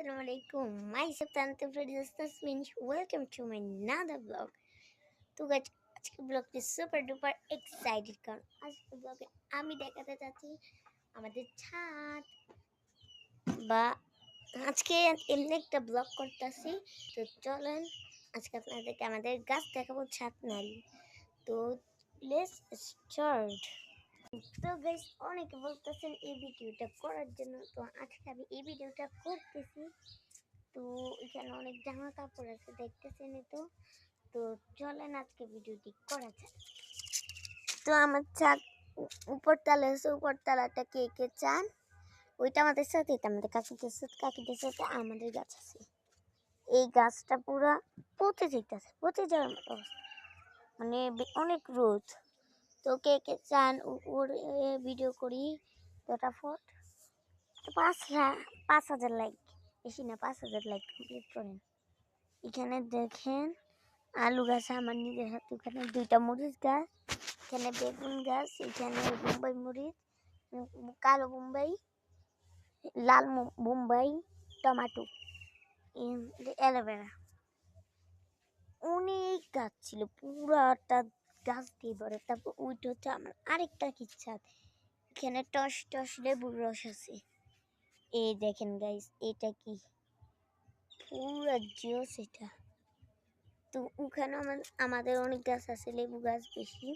Assalamualaikum. Myself Tante Fredis Tasmin. Welcome to my another vlog. তো guys আজকে ব্লগটি super duper excited কারণ আজকে ব্লগে আমি দেখাতে চাচ্ছি আমাদের ছাদ বা আজকে এমনি একটা ব্লগ করতেছি। তো চলেন আজকে আপনাদেরকে আমাদের গাছ দেখাবো ছাদ নালি। তো লেটস স্টার্ট। তো গাইস অনেকে বলতেছেন এই ভিডিওটা করার জন্য, তো আজকে আমি এই ভিডিওটা করতেছি। তো এখানে অনেক জামা কাপড় আছে দেখতেছেন তো। তো চলেন আজকে ভিডিওটি করা যাক। তো আমার ছাদ উপর তলা আছে, উপর তলাটা কে কে চান ওইটা আমাদের সাথে, এটা আমাদের কাকিদের সাথে আমাদের গাছ আছে। এই গাছটা পুরা পচে যেতেছে, পচে যাওয়ার মতো অবস্থা, মানে অনেক রোদ। তো কে কে চান ওর ভিডিও করি ফটাফট 5,000 লাইক, বেশি না 5,000 লাইক কমপ্লিট করেন। এখানে দেখেন আলু গাছ আমার নিজের হাতে, ওখানে 2টা মরিচ গাছ, এখানে বেগুন গাছ, এখানে বোম্বাই মরিচ, কালো বোম্বাই, লাল বোম্বাই, টমাটো, অ্যালোভেরা, অনেক গাছ ছিল, পুরাটা গাছ দিয়ে ভরে। তারপর ওইটা হচ্ছে আমার আরেকটা কিচ্ছা, এখানে টস টস লেবুর রস আছে। এই দেখেন গাইস, এটা কি পুরা জোস এটা। তো ওখানে আমাদের অনেক গাছ আছে, লেবু গাছ বেশি।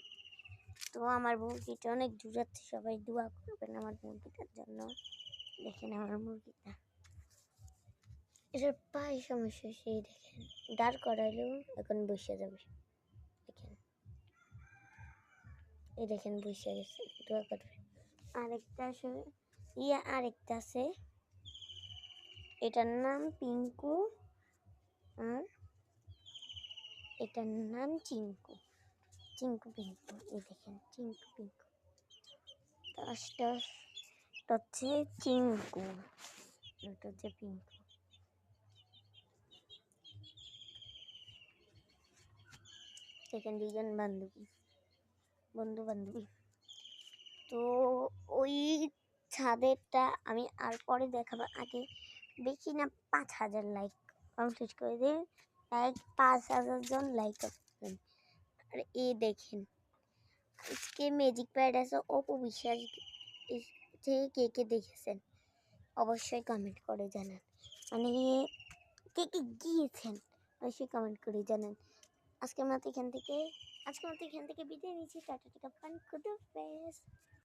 তো আমার মুরগিটা অনেক দূরাচ্ছে, সবাই দোয়া করবেন আমার মুরগিটার জন্য। দেখেন আমার মুরগিটা, এটার পায়ে সমস্যা, সেই দেখেন দাঁড় করাইলেও এখন বসে যাবে। দেখেন এই দেখেন বসে গেছে, দোয়া করবেন। আরেকটা আরেকটা আছে, এটার নাম পিঙ্কু আর এটার নাম চিঙ্কু, চিঙ্কু পিঙ্কু। এই দেখেন চিঙ্কু পিঙ্কু, দশটা হচ্ছে চিঙ্কু, এটা হচ্ছে পিঙ্কু। দেখেন দুজন বন্ধু বান্ধবী। তো ওই ছাদেরটা আমি আর পরে দেখাবো, আগে বেশি না 5,000 লাইক কমপ্লিট করে দিন। লাইক 5,000 জন লাইক করবেন। আর এই দেখেন আজকে ম্যাজিক প্যাড আছে, অপু বিশ্বাস থেকে কে কে দেখেছেন অবশ্যই কমেন্ট করে জানান, মানে কে কে গিয়েছেন অবশ্যই কমেন্ট করে জানান। আজকের মতো এখান থেকে বিদায় নিচ্ছি। টাটা, টিকা, পান, খুদা হাফেজ।